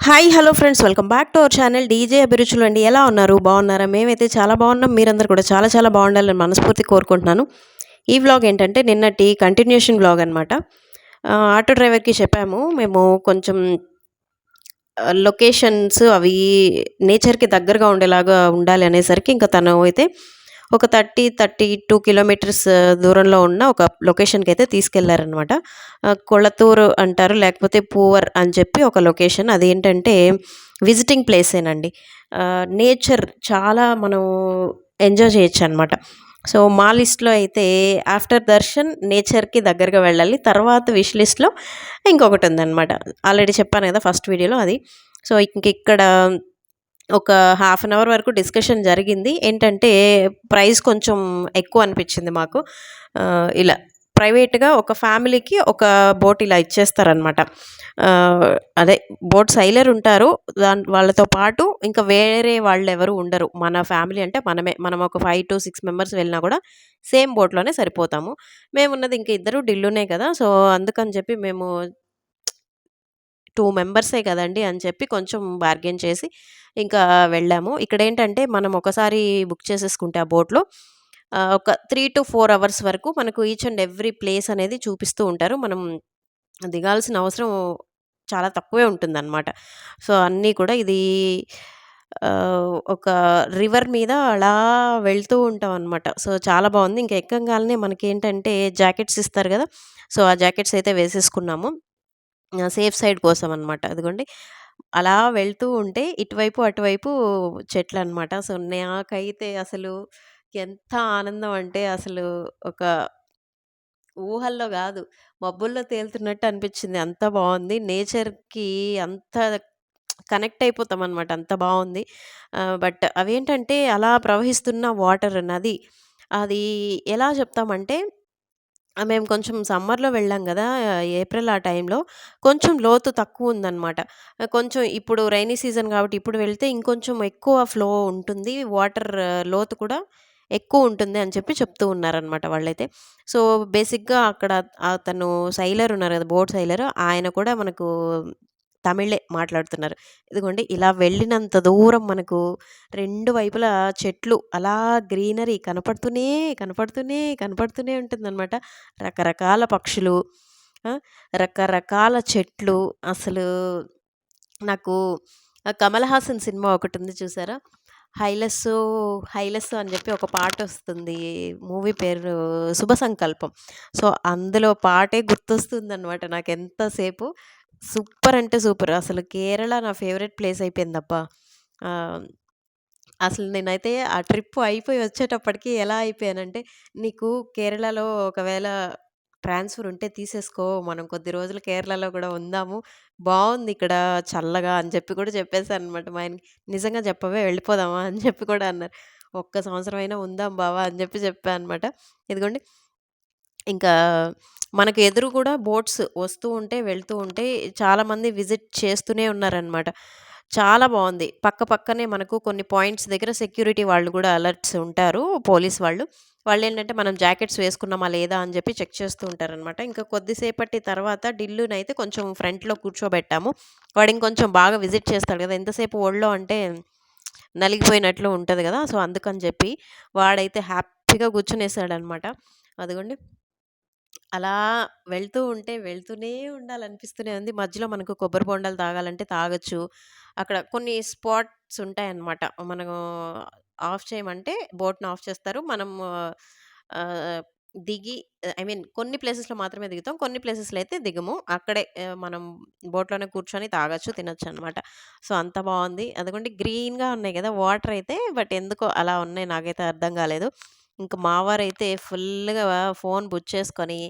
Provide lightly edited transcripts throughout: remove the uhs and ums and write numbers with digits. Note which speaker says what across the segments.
Speaker 1: Hi! Hello friends. Welcome back to our channel DJ అభిరుచులు అండి. ఎలా ఉన్నారు? బాగున్నారా? మేమైతే చాలా బాగున్నాం. మీరందరూ కూడా చాలా చాలా బాగుండాలని మనస్ఫూర్తిగా కోరుకుంటున్నాను. ఈ వ్లాగ్ ఏంటంటే నిన్నటి కంటిన్యూషన్ వ్లాగ్ అనమాట. ఆటో డ్రైవర్‌కి చెప్పాము. మేము కొంచెం లొకేషన్స్ అవి నేచర్‌కి దగ్గరగా ఉండేలాగా ఉండాలి అనేసరికి ఇంక తను అయితే ఒక 32 కిలోమీటర్స్ దూరంలో ఉన్న ఒక లొకేషన్‌కైతే తీసుకెళ్లారనమాట. కొళతూరు అంటారు. లేకపోతే పూవర్ అని చెప్పి ఒక లొకేషన్. అదేంటంటే విజిటింగ్ ప్లేసేనండి. నేచర్ చాలా మనం ఎంజాయ్ చేయొచ్చనమాట. సో, మా లిస్ట్‌లో అయితే ఆఫ్టర్ దర్శన్ నేచర్‌కి దగ్గరగా వెళ్ళాలి. తర్వాత విష్ లిస్ట్‌లో ఇంకొకటుందనమాట. ఆల్రెడీ చెప్పాను కదా! ఫస్ట్ వీడియోలో అది. సో, ఇంకిక్కడ ఒక హాఫ్ అన్ అవర్ వరకు డిస్కషన్ జరిగింది. ఏంటంటే ప్రైస్ కొంచెం ఎక్కువ అనిపిచ్చింది మాకు. ఇలా ప్రైవేట్‌గా ఒక ఫ్యామిలీకి ఒక బోట్ ఇలా ఇచ్చేస్తారనమాట. ఆహ్, అదే బోట్ సైలర్ ఉంటారు. వాళ్ళతో పాటు ఇంకా వేరే వాళ్ళెవరు ఉండరు. మన ఫ్యామిలీ అంటే మనమే. మనం ఒక 5-6 మెంబర్స్ వెళ్ళినా కూడా సేమ్ బోట్‌లోనే సరిపోతాము. మేమున్నది ఇంక ఇద్దరు డిల్లునే కదా! సో, అందుకని చెప్పి మేము 2 మెంబర్సే కదండీ అని చెప్పి కొంచెం బార్గెయిన్ చేసి ఇంకా వెళ్ళాము. ఇక్కడేంటంటే మనం ఒకసారి బుక్ చేసేసుకుంటే ఆ బోట్‌లో ఒక 3-4 అవర్స్ వరకు మనకు ఈచ్ అండ్ ఎవ్రీ ప్లేస్ అనేది చూపిస్తూ ఉంటారు. మనం దిగాల్సిన అవసరం చాలా తక్కువే ఉంటుందన్నమాట. సో, అన్నీ కూడా ఇది ఒక రివర్ మీద అలా వెళ్తూ ఉంటామనమాట. సో, చాలా బావుంది. ఇంక ఎక్కంగాల్నే మనకేంటంటే జాకెట్స్ ఇస్తారు గదా! సో, ఆ జాకెట్స్ అయితే వేసేసుకున్నాము. సేఫ్ సైడ్ కోసం అనమాట. అదిగోండి అలా వెళ్తూ ఉంటే ఇటువైపు, అటువైపు చెట్లనమాట. సో, నాకైతే అసలు ఎంత ఆనందం అంటే అసలు ఒక ఊహల్లో గాదు. మబ్బుల్లో తేలుతున్నట్టు అనిపిచ్చింది. అంత బావుంది. నేచర్‌కి అంత కనెక్ట్ అయిపోతామనమాట. అంత బావుంది. బట్ అవేంటంటే అలా ప్రవహిస్తున్న వాటర్ నది. అది ఎలా చెప్తామంటే మేము కొంచెం సమ్మర్‌లో వెళ్ళాం గదా! ఏప్రిల్ ఆ టైంలో కొంచెం లోతు తక్కువుందనమాట. కొంచెం ఇప్పుడు రైనీ సీజన్ గాబట్టి ఇప్పుడు వెళ్తే ఇంకొంచెం ఎక్కువ ఫ్లో ఉంటుంది. వాటర్ లోతు కూడా ఎక్కువుంటుంది అని చెప్పి చెప్తూ ఉన్నారనమాట వాళ్ళైతే. సో, బేసిక్‌గా అక్కడ అతను సైలర్ ఉన్నారు గదా! బోట్ సైలర్ ఆయన కూడా మనకు తమిళే మాట్లాడుతున్నారు. ఇదిగోండి ఇలా వెళ్ళినంత దూరం మనకు 2 వైపులా చెట్లు అలా గ్రీనరీ కనపడుతూనే ఉంటుందనమాట. రకరకాల పక్షులు, ఆ! రకరకాల చెట్లు అసలు నాకు 'కమల్ హాసన్' సినిమా ఒకటుంది చూసారా? 'హైలెస్సు హైలెస్సు' అని చెప్పి ఒక పాటొస్తుంది. మూవీ పేరు 'శుభ సంకల్పం'. సో, అందులో పాటే గుర్తొస్తుందనమాట నాకెంత సేపు. సూపర్ అంటే సూపర్. అసలు కేరళ నా ఫేవరెట్ ప్లేస్ అయిపోయిందబ్బా! ఆహ్, అసలు నేనైతే ఆ ట్రిప్ అయిపోయి వచ్చేటప్పటికి ఎలా అయిపోయానంటే, "నీకు కేరళలో ఒకవేళ ట్రాన్స్‌ఫర్ ఉంటే తీసేసుకో. మనం కొద్ది రోజులు కేరళలో గూడా ఉందాము. బావుందిక్కడ చల్లగా" అని చెప్పి కూడా చెప్పేసాననమాట మా ఆయనకి. "నిజంగా చెప్పవే వెళ్ళిపోదామా?" అని చెప్పి కూడా అన్నారు. "ఒక్క సంవత్సరం అయినా ఉందాం బావ" అని చెప్పి చెప్పా అనమాట. ఇదిగోండి ఇంకా మనకు ఎదురు గూడా బోట్స్ వస్తూ ఉంటే, వెళ్తూ ఉంటే చాలామంది విజిట్ చేస్తూనే ఉన్నారనమాట. చాలా బావుంది. పక్క పక్కనే మనకు కొన్ని పాయింట్స్ దగ్గర సెక్యూరిటీ వాళ్ళు గూడా అలర్ట్స్ ఉంటారు. పోలీస్ వాళ్ళు. వాళ్ళేంటంటే మనం జాకెట్స్ వేసుకున్నామా లేదా అని జెప్పి చెక్ చేస్తూ ఉంటారనమాట. ఇంకా కొద్దిసేపటి తర్వాత డిల్లునైతే కొంచెం ఫ్రంట్‌లో కూర్చోబెట్టాము. వాడు ఇంకొంచెం బాగా విజిట్ చేస్తాడు గదా! ఎంతసేపు ఒళ్ళో అంటే నలిగిపోయినట్లు ఉంటది గదా! సో, అందుకని జెప్పి వాడైతే హ్యాపీగా కూర్చొనేసాడనమాట. అదిగోండి అలా వెళ్తూ ఉంటే వెళ్తూనే ఉండాలనిపిస్తూనే ఉంది. మధ్యలో మనకు కొబ్బరి బొండాలు తాగాలంటే తాగొచ్చు. అక్కడ కొన్ని స్పాట్స్ ఉంటాయన్నమాట. మనము ఆఫ్ చేయమంటే బోట్‌ని ఆఫ్ చేస్తారు. మనం ఆహ్, దిగి ఐ మీన్ కొన్ని ప్లేసెస్‌లో మాత్రమే దిగుతాం. కొన్ని ప్లేసెస్‌లో అయితే దిగము. అక్కడే మనం బోట్‌లోనే కూర్చొని తాగొచ్చు, తినొచ్చనమాట. సో, అంత బావుంది. అదిగోండి గ్రీన్‌గా ఉన్నాయి గదా! వాటర్ అయితే బట్ ఎందుకో అలా ఉన్నాయి. నాకైతే అర్థం గాలేదు. ఇంక మా వారైతే ఫుల్లుగా ఫోను బుచ్చేసుకొని,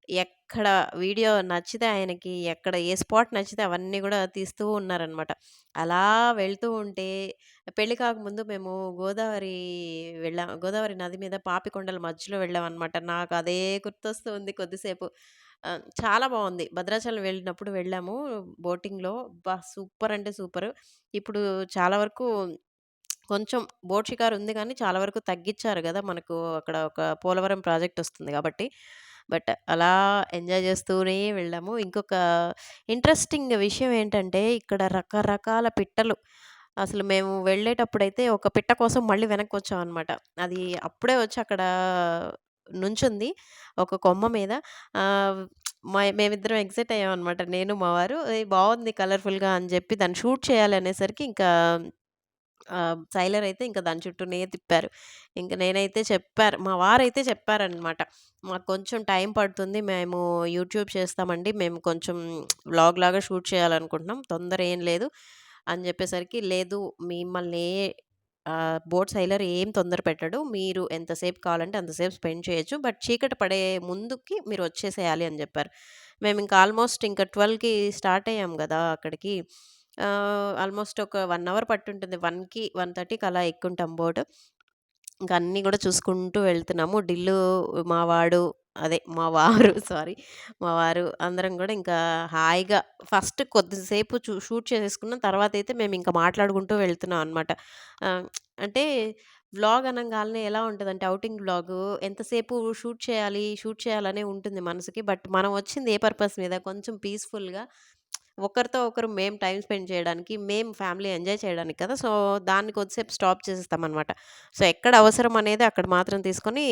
Speaker 1: ఎక్కడ వీడియో నచ్చితే ఆయనకి ఎక్కడ ఏ స్పాట్ నచ్చితే అవన్నీ గూడా తీస్తూ ఉన్నారనమాట. అలా వెళ్తూ ఉంటే పెళ్లి కాకముందు మేము గోదావరి నది మీద పాపికొండల మధ్యలో వెళ్ళామనమాట. నాకదే గుర్తొస్తూ ఉంది కొద్దిసేపు. చాలా బావుంది. భద్రాచలం వెళ్ళినప్పుడు వెళ్ళాము బోటింగ్‌లో. అబ్బా! సూపర్ అంటే సూపరు. ఇప్పుడు చాలా వరకు కొంచెం బోట్ షికారు ఉంది గానీ, చాలా వరకు తగ్గిచ్చారు గదా! మనకు అక్కడ ఒక పోలవరం ప్రాజెక్ట్ ఒస్తుంది గాబట్టి. బట్ అలా ఎంజాయ్ చేస్తూనే వెళ్ళాము. ఇంకొక ఇంట్రెస్టింగ్ విషయం ఏంటంటే, ఇక్కడ రకరకాల పిట్టలు. అసలు మేము వెళ్ళేటప్పుడైతే ఒక పిట్ట కోసం మళ్ళీ వెనక్కొచ్చామనమాట. అది అప్పుడే వచ్చి అక్కడ నుంచుంది. ఒక కొమ్మ మీద. ఆహ్, మేమిద్దరం ఎక్సైట్ అయ్యామనమాట. నేను, మా వారు. "ఏయ్! బావుంది కలర్‌ఫుల్‌గా" అని చెప్పి దాన్ని షూట్ చేయాలి అనేసరికి ఇంకా సైలర్ అయితే ఇంక దాని చుట్టూనే తిప్పారు. ఇంక నేనైతే మా వారైతే చెప్పారనమాట. "మాకు కొంచెం టైం పడుతుంది. మేము యూట్యూబ్ చేస్తామండి. మేము కొంచెం వ్లాగ్‌లాగా షూట్ చేయాలనుకుంటున్నాం. తొందర ఏం లేదు" అని చెప్పేసరికి, "లేదు మిమ్మల్ని బోట్ సైలర్ ఏం తొందర పెట్టడు. మీరు ఎంతసేపు కావాలంటే అంతసేపు స్పెండ్ చేయొచ్చు. బట్ చీకటి పడే ముందుకి మీరు వచ్చేసేయాలి" అని చెప్పారు. మేమింక ఆల్మోస్ట్ ఇంక 12కి స్టార్ట్ అయ్యాం గదా! అక్కడికి. ఆల్మోస్ట్ ఒక 1 అవర్ పట్టుంటుంది. 1కి, 1:30కి అలా ఎక్కుంటాం బోట్. ఇంక అన్నీ గూడా చూసుకుంటూ వెళ్తున్నాము. మా వాడు మా వారు సారీ. మా వారు అందరం గూడా ఇంకా హాయిగా ఫస్ట్ కొద్దిసేపు షూట్ చేసేసుకున్నాం. తర్వాతయితే మేమింక మాట్లాడుకుంటూ వెళ్తున్నాం అనమాట. ఆహ్, అంటే వ్లాగ్ అనంగాల్నే ఎలా ఉంటదంటే ఔటింగ్ వ్లాగు ఎంతసేపు షూట్ చేయాలనే ఉంటుంది మనసుకి. బట్ మనం వచ్చింది ఏ పర్పస్ మీద కొంచెం పీస్‌ఫుల్‌గా ఒకరితో ఒకరు మేము టైమ్ స్పెండ్ చేయడానికి, మేము ఫ్యామిలీ ఎంజాయ్ చేయడానికి కదా! సో, దాన్ని కొద్దిసేపు స్టాప్ చేసేస్తామనమాట. సో, ఎక్కడ అవసరం అనేది అక్కడ మాత్రం తీసుకొని,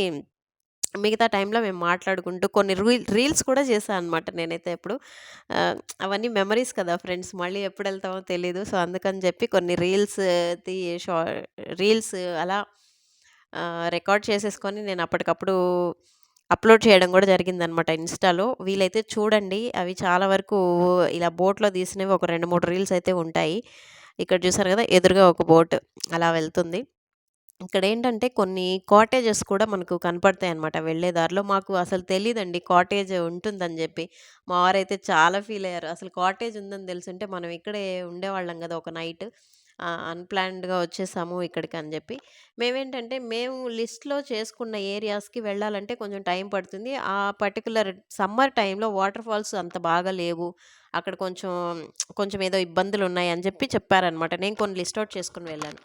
Speaker 1: మిగతా టైంలో మేము మాట్లాడుకుంటూ కొన్ని రీల్స్ కూడా చేశా అనమాట నేనైతే అప్పుడు. ఆహ్, అవన్నీ మెమరీస్ కదా ఫ్రెండ్స్. మళ్ళీ ఎప్పుడెళ్తామో తెలీదు. సో, అందుకని చెప్పి కొన్ని తీ షా రీల్స్ అలా రికార్డ్ చేసేసుకొని నేను అప్పటికప్పుడు అప్‌లోడ్ చేయడం గూడా జరిగిందనమాట ఇన్‌స్టాలో. వీలైతే చూడండి. అవి చాలా వరకు ఇలా బోట్‌లో తీసినవి ఒక 2, 3 రీల్స్ అయితే ఉంటాయి. ఇక్కడ చూసారు గదా! ఎదురుగా ఒక బోట్ అలా వెళ్తుంది. ఇక్కడేంటంటే కొన్ని కాటేజెస్ కూడా మనకు కనపడతాయన్నమాట వెళ్ళే దారిలో. మాకు అసలు తెలీదండి కాటేజ్ ఉంటుందని జెప్పి. మా వారైతే చాలా ఫీలయ్యారు. అసలు కాటేజ్ ఉందని దెలిసుంటే మనం ఇక్కడే ఉండేవాళ్ళం గదా! ఒక నైట్. అన్‌ప్లాన్డ్‌గా వచ్చేసాము ఇక్కడికి అని జెప్పి. మేము లిస్ట్‌లో చేసుకున్న ఏరియాస్‌కి వెళ్ళాలంటే కొంచెం టైం పడుతుంది. ఆ పర్టిక్యులర్ సమ్మర్ టైమ్‌లో వాటర్ ఫాల్స్ అంత బాగా లేవు. అక్కడ కొంచెం ఏదో ఇబ్బందులున్నాయి అని చెప్పారనమాట. నేను కొన్ని లిస్ట్ ఔట్ చేసుకొని వెళ్ళాను.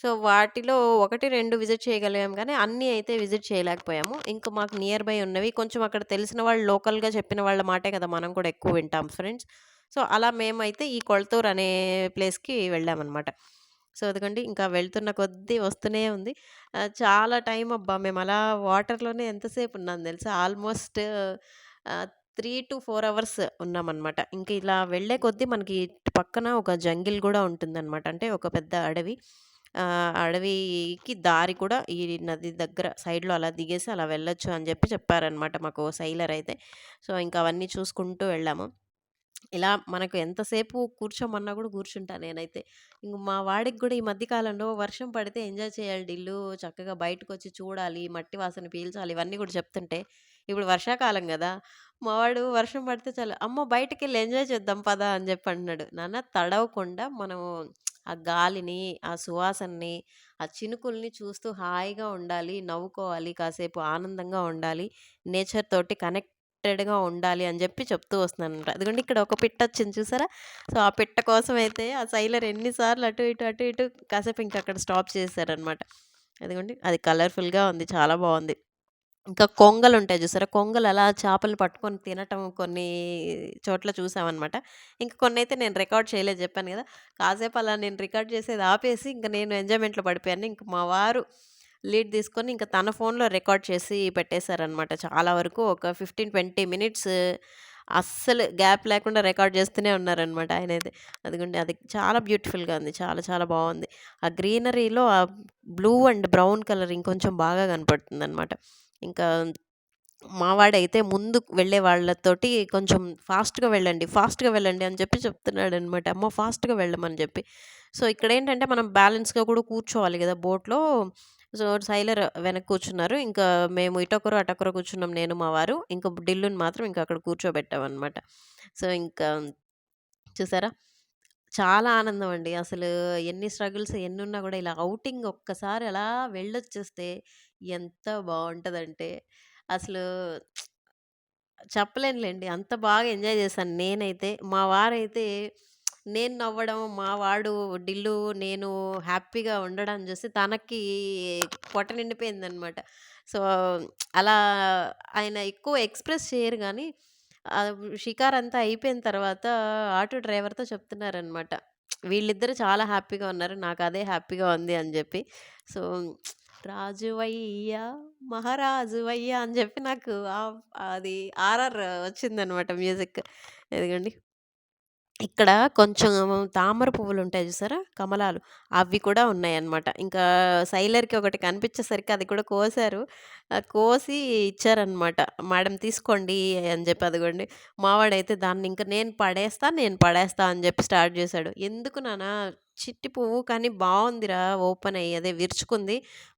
Speaker 1: సో, వాటిలో 1, 2 విజిట్ చేయగలిగాం గానీ, అన్నీ అయితే విజిట్ చేయలేకపోయాము. ఇంక మాకు నియర్ బై ఉన్నవి కొంచెం అక్కడ తెలిసిన వాళ్ళు లోకల్‌గా చెప్పిన వాళ్ళ మాటే కదా! మనం కూడా ఎక్కువ వింటాం ఫ్రెండ్స్. సో, అలా మేమైతే ఈ కొళతూరు అనే ప్లేస్‌కి వెళ్ళామనమాట. సో, అదిగోండి ఇంకా వెళ్తున్న కొద్దీ వస్తూనే ఉంది. చాలా టైం అబ్బా! మేమలా వాటర్‌లోనే ఎంతసేపు ఉన్నాం తెలుసా? ఆల్మోస్ట్ 3-4 అవర్స్ ఉన్నామనమాట. ఇంక ఇలా వెళ్ళే కొద్దీ మనకి ఇటు పక్కన ఒక జంగిల్ గూడా ఉంటుందనమాట. అంటే ఒక పెద్ద అడవి. అడవికి దారి కూడా ఈ నది దగ్గర సైడ్‌లో అలా దిగేసి అలా వెళ్ళొచ్చు అని చెప్పారనమాట మాకు సైలర్ అయితే. సో, ఇంక అవన్నీ చూసుకుంటూ వెళ్ళాము. ఇలా మనకు ఎంతసేపు కూర్చోమన్నా గూడా కూర్చుంటా నేనైతే. ఇంక మా వాడికి గూడా ఈ మధ్య కాలంలో వర్షం పడితే ఎంజాయ్ చేయాలి డిల్లు. చక్కగా బయటకొచ్చి చూడాలి, మట్టి వాసన పీల్చాలి ఇవన్నీ గూడా చెప్తుంటే, ఇప్పుడు వర్షాకాలం గదా! మా వాడు వర్షం పడితే చాలు, "అమ్మో! బయటికెళ్ళి ఎంజాయ్ చేద్దాం పదా" అని జెప్పి అంటున్నాడు. నాన్న తడవకుండా మనము ఆ గాలిని, ఆ సువాసనని, ఆ చినుకుల్ని చూస్తూ హాయిగా ఉండాలి, నవ్వుకోవాలి, కాసేపు ఆనందంగా ఉండాలి, నేచర్ తోటి కనెక్టెడ్‌గా ఉండాలి అని జెప్పి చెప్తూ వస్తున్నాననమాట. అదిగోండి ఇక్కడ ఒక పిట్టొచ్చింది చూసారా? సో, ఆ పిట్ట కోసమైతే ఆ సైలర్ ఎన్ని సార్లు అటు ఇటు కాసేపు ఇంకక్కడ స్టాప్ చేశారనమాట. అదిగోండి అది కలర్‌ఫుల్‌గా ఉంది. చాలా బావుంది. ఇంకా కొంగలుంటాయి జూసారా? కొంగలు అలా చేపలు పట్టుకొని తినటం కొన్ని చోట్ల చూసామనమాట. ఇంక కొన్నైతే నేను రికార్డ్ చేయలేదు జెప్పాను గదా! కాసేపు అలా నేను రికార్డ్ చేసేది ఆపేసి ఇంక నేను ఎంజాయ్‌మెంట్‌లో పడిపోయాను. ఇంక మా వారు లీడ్ తీసుకొని ఇంక తన ఫోన్‌లో రికార్డ్ చేసి పెట్టేశారనమాట. చాలా వరకు ఒక 15, 20 మినిట్స్ అస్సలు గ్యాప్ లేకుండా రికార్డ్ చేస్తూనే ఉన్నారనమాట ఆయనైతే. అదిగోండి అది చాలా బ్యూటిఫుల్‌గా ఉంది. చాలా చాలా బావుంది. ఆ గ్రీనరీలో ఆ బ్లూ అండ్ బ్రౌన్ కలర్ ఇంకొంచెం బాగా కనపడుతుందనమాట. ఇంకా మా వాడైతే ముందు వెళ్ళే వాళ్ళతోటి కొంచెం ఫాస్ట్‌గా వెళ్ళండి అని చెప్తున్నాడనమాట. అమ్మ ఫాస్ట్‌గా వెళ్ళమని జెప్పి. సో, ఇక్కడేంటంటే మనం బ్యాలెన్స్‌గా కూడా కూర్చోవాలి గదా! బోట్‌లో. సో, సైలర్ వెనక కూర్చున్నారు. ఇంకా మేము ఇటొకరు, అటొకరు కూర్చున్నాం నేను, మా వారు. ఇంక డిల్లుని మాత్రం ఇంక అక్కడ కూర్చోబెట్టామనమాట. సో, ఇంకా చూసారా? చాలా ఆనందం అండి. అసలు ఎన్ని స్ట్రగుల్స్ ఎన్నున్నా గూడా ఇలా ఔటింగ్ ఒక్కసారి అలా వెళ్ళొచ్చేస్తే ఎంత బావుంటదంటే అసలు చెప్పలేనులెండి. అంత బాగా ఎంజాయ్ చేశాను నేనైతే. మా వారైతే నేను నవ్వడం, మా వాడు నేను హ్యాపీగా ఉండడం చూసి తనకి పొట్ట నిండిపోయిందనమాట. సో, అలా ఆయన ఎక్కువ ఎక్స్‌ప్రెస్ చేయరు గానీ, షికారంతా అయిపోయిన తర్వాత ఆటో డ్రైవర్‌తో చెప్తున్నారనమాట. వీళ్ళిద్దరూ చాలా హ్యాపీగా ఉన్నారు. నాకదే హ్యాపీగా ఉంది అని జెప్పి. సో, రాజువయ్యా మహారాజువయ్యా అని జెప్పి నాకు అది ఆర్ఆర్ వచ్చిందనమాట మ్యూజిక్. ఇదిగోండి. ఇక్కడ కొంచెం తామర పువ్వులుంటాయి జూసారా? కమలాలు. అవి కూడా ఉన్నాయన్నమాట. ఇంకా సైలర్‌కి ఒకటి కనిపించేసరికి అది కూడా కోసారు. కోసి ఇచ్చారన్నమాట. "మేడం తీసుకోండి" అని జెప్పి అదిగోండి. మావాడైతే దాన్నింక నేను పడేస్తా అని జెప్పి స్టార్ట్ జేశాడు. "ఎందుకు నాన్న చిట్టి పువ్వు కానీ బావుందిరా ఓపెన్ అయ్యి అదే విరుచుకుంది.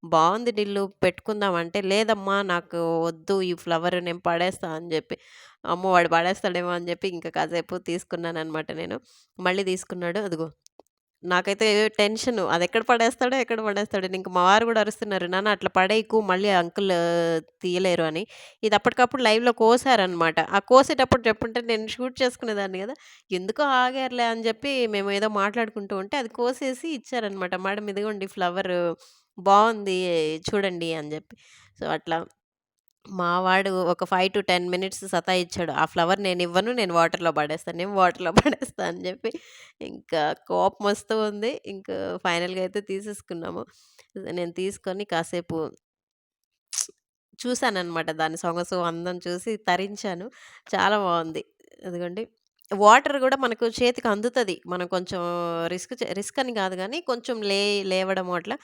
Speaker 1: బావుంది డిల్లు పెట్టుకుందాం" అంటే, "లేదమ్మా నాకు వద్దు ఈ ఫ్లవర్ నేను పడేస్తా" అని జెప్పి. అమ్మో! వాడు పడేస్తాడేమో అని జెప్పి ఇంకా కాసేపు తీసుకున్నాననమాట నేను. మళ్ళీ తీసుకున్నాడు. అదిగో నాకైతే టెన్షను. అదెక్కడ పడేస్తాడో, ఎక్కడ పడేస్తాడో. ఇంక మా వారు గూడా అరుస్తున్నారు. నాన్న అట్లా పడేయకు మళ్ళీ అంకుల్ తీయలేరు అని. ఇది అప్పటికప్పుడు లైవ్‌లో కోసారనమాట. ఆ కోసేటప్పుడు చెప్పుంటే నేను షూట్ చేసుకునేదాన్ని గదా! ఎందుకో ఆగారులే అని జెప్పి మేము ఏదో మాట్లాడుకుంటూ ఉంటే అది కోసేసి ఇచ్చారనమాట. మేడం ఇదిగోండి ఫ్లవరు బావుంది చూడండి అని జెప్పి. సో, అట్లా మా వాడు ఒక 5-10 మినిట్స్ సతాయిచ్చాడు. ఆ ఫ్లవర్ నేనివ్వను. నేను వాటర్‌లో పడేస్తాను. నేను వాటర్‌లో పడేస్తా అని జెప్పి ఇంకా కోపమొస్తూ ఉంది. ఇంకా ఫైనల్‌గా అయితే తీసేసుకున్నాము. నేను తీసుకొని కాసేపు చూసాననమాట. దాని సొగసు, అందం చూసి తరించాను. చాలా బావుంది. అదిగోండి. వాటర్ గూడా మనకు చేతికి అందుతది. మనం కొంచెం రిస్క్ అని గాదు గానీ, కొంచెం లేవడము అట్లా.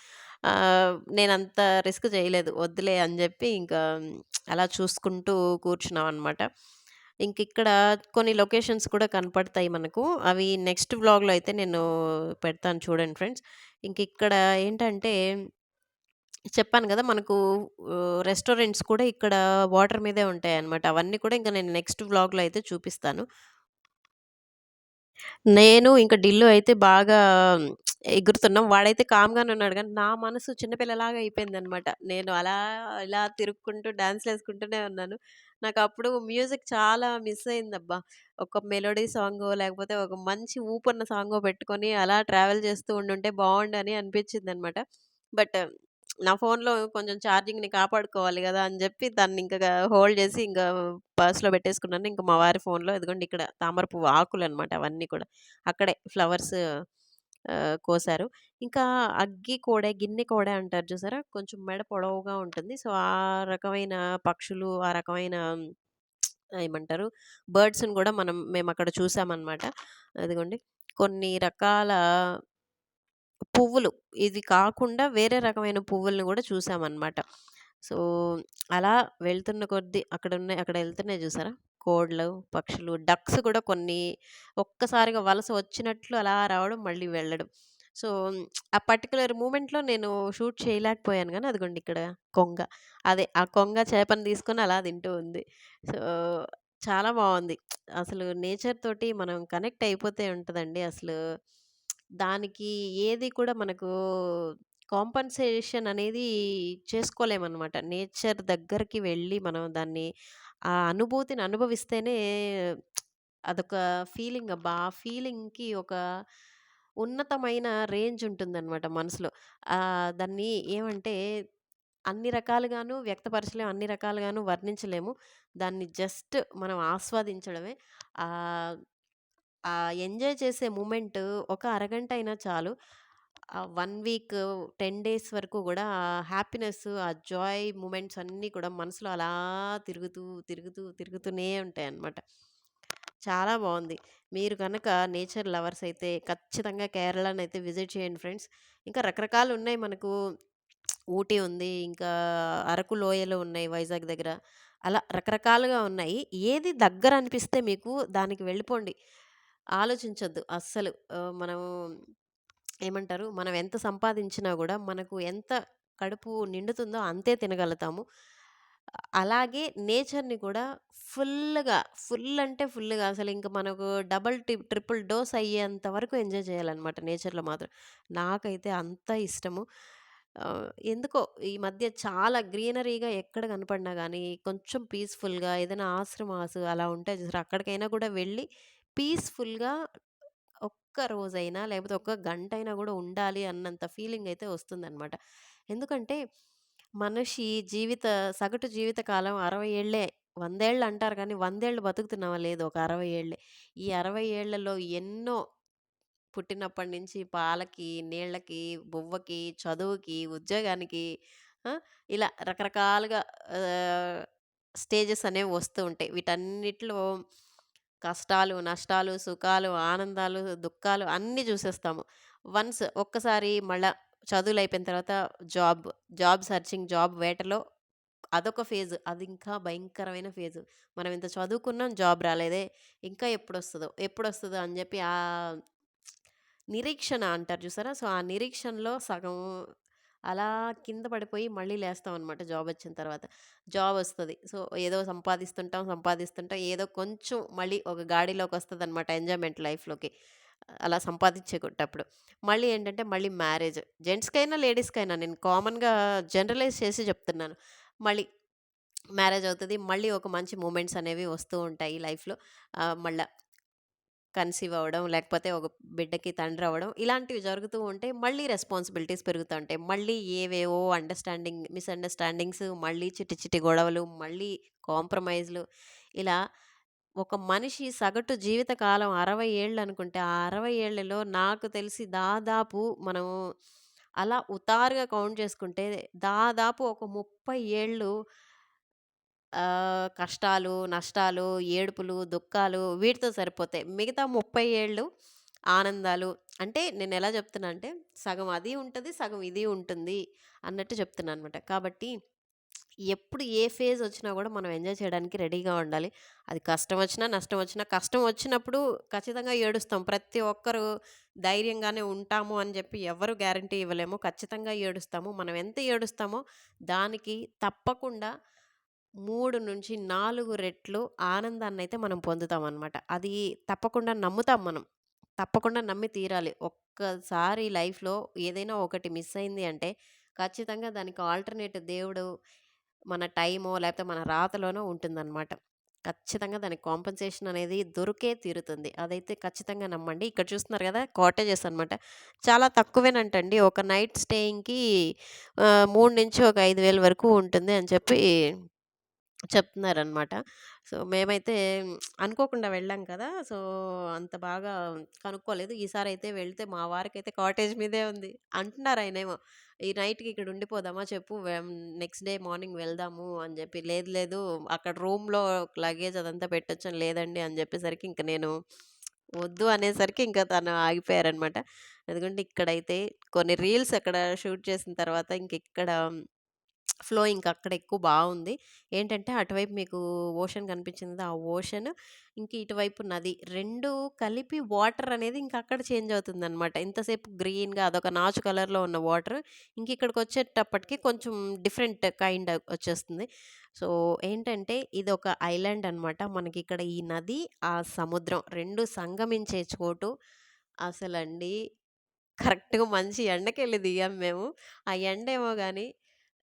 Speaker 1: నేనంత రిస్క్ చేయలేదు. వద్దులే అని జెప్పి ఇంకా అలా చూసుకుంటూ కూర్చున్నామనమాట. ఇంకిక్కడ కొన్ని లొకేషన్స్ కూడా కనపడతాయి మనకు. అవి నెక్స్ట్ వ్లాగ్‌లో అయితే నేను పెడతాను చూడండి ఫ్రెండ్స్. ఇంకిక్కడ ఏంటంటే చెప్పాను గదా! మనకు రెస్టారెంట్స్ కూడా ఇక్కడ వాటర్ మీదే ఉంటాయన్నమాట. అవన్నీ కూడా ఇంక నేను నెక్స్ట్ వ్లాగ్‌లో అయితే చూపిస్తాను. నేను ఇంక డిల్లు అయితే బాగా ఎగురుతున్నాం. వాడైతే కామ్‌గానే ఉన్నాడు గానీ, నా మనసు చిన్న పిల్లలాగా అయిపోయిందనమాట. నేను అలా ఇలా తిరుక్కుంటూ డాన్స్‌లేసుకుంటూనే ఉన్నాను. నాకప్పుడు మ్యూజిక్ చాలా మిస్ అయిందబ్బా! ఒక మెలోడీ సాంగో, లేకపోతే ఒక మంచి ఊపున్న సాంగో పెట్టుకొని అలా ట్రావెల్ చేస్తూ ఉండుంటే బావుండని అనిపించిందనమాట. బట్ నా ఫోన్‌లో కొంచెం ఛార్జింగ్‌ని కాపాడుకోవాలి గదా! అని జెప్పి దాన్నింక హోల్డ్ జేసి ఇంకా పర్స్‌లో పెట్టేసుకున్నాను. ఇంక మా వారి ఫోన్‌లో ఇదిగోండి ఇక్కడ తామర పువ్వు ఆకులనమాట అవన్నీ కూడా. అక్కడే ఫ్లవర్స్ కోసారు. ఇంకా అగ్గి కోడె, గిన్నె కోడె అంటారు చూసారా? కొంచెం మెడ పొడవుగా ఉంటుంది. సో, ఆ రకమైన పక్షులు, ఆ రకమైన ఏమంటారు బర్డ్స్‌ని గూడా మేమక్కడ చూసామనమాట. అదిగోండి కొన్ని రకాల పువ్వులు. ఇది కాకుండా వేరే రకమైన పువ్వుల్ని గూడా చూసామనమాట. సో, అలా వెళ్తున్న కొద్దీ అక్కడ ఎళ్తున్నాయి జూసారా? కోడ్లు, పక్షులు, డక్స్ గూడా కొన్ని ఒక్కసారిగా వలస వచ్చినట్లు అలా రావడం, మళ్ళీ వెళ్ళడం. సో, ఆ పర్టిక్యులర్ మూమెంట్‌లో నేను షూట్ చేయలేకపోయాను గానీ, అదిగోండి ఇక్కడ కొంగ. అదే ఆ కొంగ చేపని తీసుకొని అలా తింటూ ఉంది. సో, చాలా బావుంది. అసలు నేచర్ తోటి మనం కనెక్ట్ అయిపోతే ఉంటదండి అసలు దానికి ఏది కూడా మనకు కాంపెన్సేషన్ అనేది చేసుకోలేమనమాట. నేచర్ దగ్గరికి వెళ్ళి మనం దాన్ని ఆ అనుభూతిని అనుభవిస్తేనే అదొక ఫీలింగ్ అబ్బా! ఆ ఫీలింగ్‌కి ఒక ఉన్నతమైన రేంజ్ ఉంటుందనమాట మనసులో. దాన్ని ఏమంటే అన్ని రకాలుగాను వ్యక్తపరచలేం. అన్ని రకాలుగాను వర్ణించలేము. దాన్ని జస్ట్ మనం ఆస్వాదించడమే. ఆహ్, ఆ ఎంజాయ్ చేసే మూమెంట్ ఒక అరగంట అయినా చాలు. 1 వీక్, 10 డేస్ వరకు గూడా ఆ హ్యాపీనెస్, ఆ జాయ్ మూమెంట్స్ అన్నీ కూడా మనసులో అలా తిరుగుతూ, తిరుగుతూ, తిరుగుతూనే ఉంటాయన్నమాట. చాలా బావుంది. మీరు గనక నేచర్ లవర్స్ అయితే ఖచ్చితంగా కేరళనైతే విజిట్ చేయండి ఫ్రెండ్స్. ఇంకా రకరకాలున్నాయి మనకు. ఊటీ ఉంది. ఇంకా అరకు లోయలు ఉన్నాయి వైజాగ్ దగ్గర. అలా రకరకాలుగా ఉన్నాయి. ఏది దగ్గరనిపిస్తే మీకు దానికి వెళ్ళిపోండి. ఆలోచించొద్దు అస్సలు. మనం ఏమంటారు? మనం ఎంత సంపాదించినా గూడా మనకు ఎంత కడుపు నిండుతుందో అంతే తినగలుగుతాము. అలాగే నేచర్‌ని కూడా ఫుల్లుగా, ఫుల్ అంటే ఫుల్లుగా అసలింక మనకు డబుల్ ట్రిపుల్ డోస్ అయ్యేంత వరకు ఎంజాయ్ చేయాలనమాట నేచర్‌లో మాత్రం. నాకైతే అంత ఇష్టము. ఎందుకో ఈ మధ్య చాలా గ్రీనరీగా ఎక్కడ కనపడినా గానీ, కొంచెం పీస్‌ఫుల్‌గా ఏదైనా ఆశ్రమాసు అలా ఉంటాయి చూసారా? అక్కడికైనా కూడా వెళ్ళి పీస్‌ఫుల్‌గా ఒక్క రోజైనా, లేకపోతే ఒక్క గంటైనా గూడా ఉండాలి అన్నంత ఫీలింగయితే వస్తుందనమాట. ఎందుకంటే, మనిషి జీవిత సగటు జీవిత కాలం 60 ఏళ్ళే. 100 ఏళ్ళు అంటారు కానీ 100 ఏళ్ళు బతుకుతున్నామా లేదు ఒక 60 ఏళ్ళే. ఈ 60 ఏళ్లలో ఎన్నో పుట్టినప్పటి నుంచి పాలకి, నీళ్ళకి, బువ్వకి, చదువుకి, ఉద్యోగానికి ఆ! ఇలా రకరకాలుగా స్టేజెస్ అనేవి వస్తూ ఉంటాయి. వీటన్నిటిలో కష్టాలు, నష్టాలు, సుఖాలు, ఆనందాలు, దుఃఖాలు అన్నీ చూసేస్తాము. ఒక్కసారి మళ్ళా చదువులయిపోయిన తర్వాత జాబ్, జాబ్ సెర్చింగ్, జాబ్ వేటలో అదొక ఫేజ్. అది ఇంకా భయంకరమైన ఫేజు. మనం ఇంత చదువుకున్నాం జాబ్ రాలేదే, ఇంకా ఎప్పుడొస్తదో, ఎప్పుడొస్తదో అని జెప్పి నిరీక్షణ అంటారు చూసారా? సో, ఆ నిరీక్షణలో సగం అలా కింద పడిపోయి మళ్ళీ లేస్తామనమాట జాబొచ్చిన తర్వాత. జాబొస్తది. సో, ఏదో సంపాదిస్తుంటాం, సంపాదిస్తుంటాం. ఏదో కొంచెం మళ్ళీ ఒక గాడిలోకొస్తదనమాట ఎంజాయ్‌మెంట్ లైఫ్‌లోకి. అలా సంపాదించేటప్పుడు. మళ్ళీ ఏంటంటే మళ్ళీ మ్యారేజ్. జెంట్స్‌కైనా, లేడీస్‌కైనా నేను కామన్‌గా జనరలైజ్ చేసి చెప్తున్నాను. మళ్ళీ మ్యారేజ్ అవుతది. మళ్ళీ ఒక మంచి మూమెంట్స్ అనేవి వస్తూ ఉంటాయి లైఫ్‌లో. మళ్ళా కన్సీవ్ అవ్వడం, లేకపోతే ఒక బిడ్డకి తండ్రవ్వడం, ఇలాంటివి జరుగుతూ ఉంటాయి. మళ్ళీ రెస్పాన్సిబిలిటీస్ పెరుగుతా ఉంటాయి. మళ్ళీ ఏవేవో మిస్‌అండర్‌స్టాండింగ్స్, మళ్ళీ చిట్టి చిట్టి గొడవలు, మళ్ళీ కాంప్రమైజ్‌లు ఇలా ఒక మనిషి సగటు జీవితకాలం 60 ఏళ్ళనుకుంటే, ఆ 60 ఏళ్లలో నాకు తెలిసి దాదాపు మనం అలా ఉతారుగా కౌంట్ చేసుకుంటే దాదాపు ఒక 30 ఏళ్ళు కష్టాలు, నష్టాలు, ఏడుపులు, దుఃఖాలు వీటితో సరిపోతాయి. మిగతా 30 ఏళ్ళు ఆనందాలు. అంటే నేనెలా చెప్తున్నా అంటే, సగం అది ఉంటది, సగం ఇది ఉంటుంది అన్నట్టు చెప్తున్నాననమాట. కాబట్టి ఎప్పుడు ఏ ఫేజొచ్చినా గూడా మనం ఎంజాయ్ చేయడానికి రెడీగా ఉండాలి. అది కష్టమొచ్చినా, నష్టమొచ్చినా, కష్టం వచ్చినప్పుడు ఖచ్చితంగా ఏడుస్తాం. ప్రతి ఒక్కరు ధైర్యంగానే ఉంటాము అని జెప్పి ఎవ్వరు గ్యారంటీ ఇవ్వలేము. ఖచ్చితంగా ఏడుస్తాము. మనం ఎంత ఏడుస్తామో దానికి తప్పకుండా 3-4 రెట్లు ఆనందాన్నయితే మనం పొందుతామనమాట. అది తప్పకుండా నమ్ముతాం మనం. తప్పకుండా నమ్మి తీరాలి. ఒక్కసారి లైఫ్‌లో ఏదైనా ఒకటి మిస్ అయింది అంటే, ఖచ్చితంగా దానికి ఆల్టర్‌నేట్ దేవుడు మన టైమో, లేకపోతే మన రాతలోనో ఉంటుందనమాట. ఖచ్చితంగా దానికి కాంపెన్సేషన్ అనేది దొరికే తీరుతుంది. అదైతే ఖచ్చితంగా నమ్మండి. ఇక్కడ చూస్తున్నారు గదా! కాటేజెస్ అనమాట. చాలా తక్కువేనంటండి. ఒక నైట్ స్టేయింగ్‌కి 3 నుంచి ఒక 5,000 వరకు ఉంటుంది అని చెప్పి చెప్తున్నారనమాట. సో, మేమైతే అనుకోకుండా వెళ్ళాం కదా! సో, అంత బాగా కనుక్కోలేదు. ఈసారైతే వెళ్తే మా వారికైతే కాటేజ్ మీదే ఉంది. అంటున్నారాయనేమో, "ఈ నైట్‌కి ఇక్కడ ఉండిపోదామా చెప్పు నెక్స్ట్ డే మార్నింగ్ వెళ్దాము" అని జెప్పి. "లేదు లేదు అక్కడ రూమ్‌లో లగేజ్ అదంతా పెట్టొచ్చని" "లేదండి" అని జెప్పేసరికి ఇంక నేను వద్దు అనేసరికి ఇంక తను ఆగిపోయారనమాట. ఎందుకంటే ఇక్కడైతే కొన్ని రీల్స్ అక్కడ షూట్ చేసిన తర్వాత ఇంకిక్కడ ఫ్లో ఇంకక్కడ ఎక్కువ బావుంది. ఏంటంటే అటువైపు మీకు ఓషన్ కనిపించింది కదా! ఆ ఓషన్ ఇంక ఇటువైపు నది. 2 కలిపి వాటర్ అనేది ఇంకక్కడ చేంజ్ అవుతుందనమాట. ఇంతసేపు గ్రీన్‌గా అదొక నాచు కలర్‌లో ఉన్న వాటర్ ఇంకిక్కడికొచ్చేటప్పటికి కొంచెం డిఫరెంట్ కైండ్ వచ్చేస్తుంది. సో, ఏంటంటే ఇదొక ఐలాండ్ అనమాట. మనకిక్కడ ఈ నది, ఆ సముద్రం 2 సంగమించే చోటు. అసలండి కరెక్ట్‌గా మంచి ఎండకెళ్ళి దిగాం మేము. ఆ ఎండేమో గాని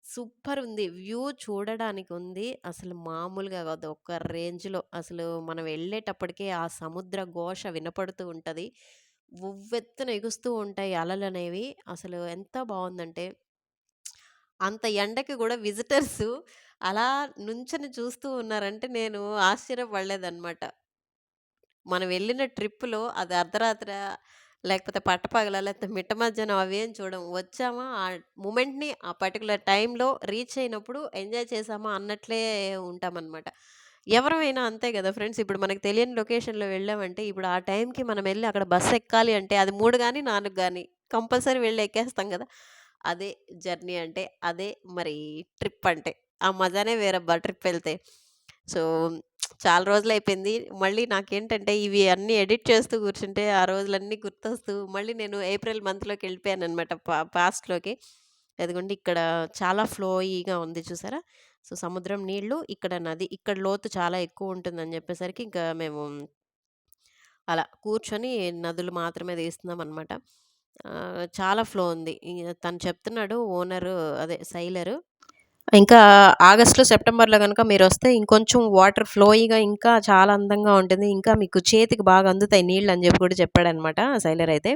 Speaker 1: సూపరుంది. వ్యూ చూడడానికుంది. అసలు మామూలుగా కాదు. ఒక రేంజ్‌లో అసలు మనం వెళ్ళేటప్పటికే ఆ సముద్ర ఘోష వినపడుతూ ఉంటది. ఉవ్వెత్తున ఎగుస్తూ ఉంటాయి అలలనేవి. అసలు ఎంత బావుందంటే, అంత ఎండకి గూడా విజిటర్సు అలా నుంచొని చూస్తూ ఉన్నారంటే నేను ఆశ్చర్యపడలేదనమాట. మనం వెళ్ళిన ట్రిప్‌లో అది అర్ధరాత్రా, లేకపోతే పట్టపగలా, లేకపోతే మిట్ట మధ్యాహ్నం అవేం చూడం. వచ్చామా, ఆ మొమెంట్‌ని ఆ పర్టిక్యులర్ టైంలో రీచ్ అయినప్పుడు ఎంజాయ్ చేశామా అన్నట్లే ఉంటామనమాట. ఎవరమైనా అంతే గదా ఫ్రెండ్స్. ఇప్పుడు మనకు తెలియని లొకేషన్‌లో వెళ్ళామంటే, ఇప్పుడు ఆ టైంకి మనం ఎళ్లి అక్కడ బస్ ఎక్కాలి అంటే, అది 3 గాని, 4 గాని కంపల్సరీ వెళ్లి ఎక్కేస్తాం గదా! అదే జర్నీ అంటే, అదే మరి ట్రిప్ అంటే. ఆ మజానే వేరబ్బా ట్రిప్పెళ్తే. సో, చాలా రోజులైపోయింది. మళ్ళీ నాకేంటంటే ఇవి అన్నీ ఎడిట్ చేస్తూ కూర్చుంటే ఆ రోజులన్నీ గుర్తొస్తూ మళ్ళీ నేను ఏప్రిల్ మంత్‌లోకెళ్ళిపోయాననమాట పాస్ట్‌లోకి. అదిగోండి ఇక్కడ చాలా ఫ్లోయీగా ఉంది చూసారా? సో, సముద్రం నీళ్ళు, ఇక్కడ నది. ఇక్కడ లోతు చాలా ఎక్కువుంటుందని జెప్పేసరికి ఇంకా మేము అలా కూర్చొని నదులు మాత్రమే తీస్తున్నామనమాట. చాలా ఫ్లో ఉంది. తను చెప్తున్నాడు ఓనరు అదే సెయిలరు. ఇంకా ఆగస్ట్‌లో, సెప్టెంబర్‌లో గనుక మీరొస్తే ఇంకొంచెం వాటర్ ఫ్లోయిగా ఇంకా చాలా అందంగా ఉంటుంది. ఇంకా మీకు చేతికి బాగా అందుతాయి నీళ్ళని జెప్పి కూడా చెప్పాడనమాట సెయిలర్ అయితే.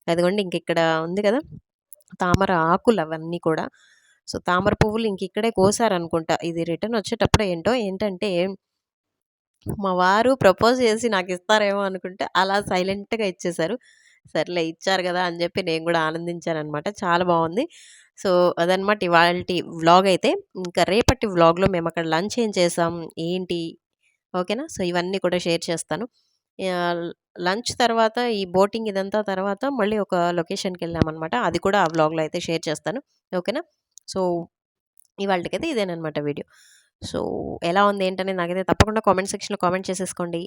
Speaker 1: అదిగోండి ఇంకిక్కడ ఉంది గదా! తామర ఆకులవన్నీ కూడా. సో, తామర పువ్వులు ఇంకిక్కడే కోసారనుకుంటా. ఇది రిటర్న్ వచ్చేటప్పుడో ఏంటో ఏంటంటే, మా వారు ప్రపోజ్ చేసి నాకిస్తారేమో అనుకుంటే, అలా సైలెంట్‌గా ఇచ్చేశారు. సర్లే ఇచ్చారు గదా! అని జెప్పి నేను గూడా ఆనందించాననమాట. చాలా బావుంది. సో, అదనమాట ఇవాల్టి వ్లాగయితే. ఇంకా రేపటి వ్లాగ్‌లో మేమక్కడ లంచ్ ఏం చేసాం, ఏంటి, ఓకేనా? సో, ఇవన్నీ కూడా షేర్ చేస్తాను. యాహ్! లంచ్ తర్వాత ఈ బోటింగ్ ఇదంతా తర్వాత మళ్ళీ ఒక లొకేషన్‌కెళ్ళామనమాట. అది కూడా ఆ వ్లాగ్‌లో అయితే షేర్ చేస్తాను. ఓకేనా? సో, ఇవాల్టికైతే ఇదేననమాట వీడియో. సో, ఎలా ఉంది ఏంటనేది నాకైతే తప్పకుండా కామెంట్ సెక్షన్‌లో కామెంట్ చేసేసుకోండి.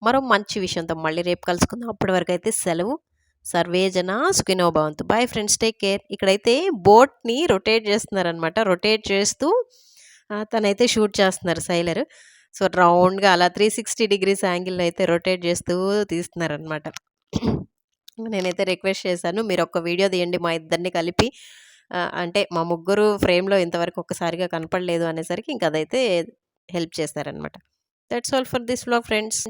Speaker 1: మరో మంచి విషయంతో మళ్ళీ రేపు కలుసుకుందాం. అప్పటి వరకైతే సెలవు. సర్వే జన సుఖినో భవంతు. Bye friends, take care. ఇక్కడైతే బోట్‌ని రొటేట్ చేస్తున్నారనమాట. రొటేట్ చేస్తూ తనైతే షూట్ చేస్తున్నారు సైలర్. సో, రౌండ్‌గా అలా 360 డిగ్రీస్ యాంగిల్‌లో అయితే రొటేట్ చేస్తూ తీస్తున్నారనమాట. నేనైతే రిక్వెస్ట్ చేశాను. మీరొక్క వీడియో తీయండి మా ఇద్దరిని కలిపి. అంటే మా ముగ్గురు ఫ్రేమ్‌లో ఇంతవరకు ఒక్కసారిగా కనపడలేదు అనేసరికి ఇంక అదైతే హెల్ప్ చేశారనమాట. That's all for this vlog friends.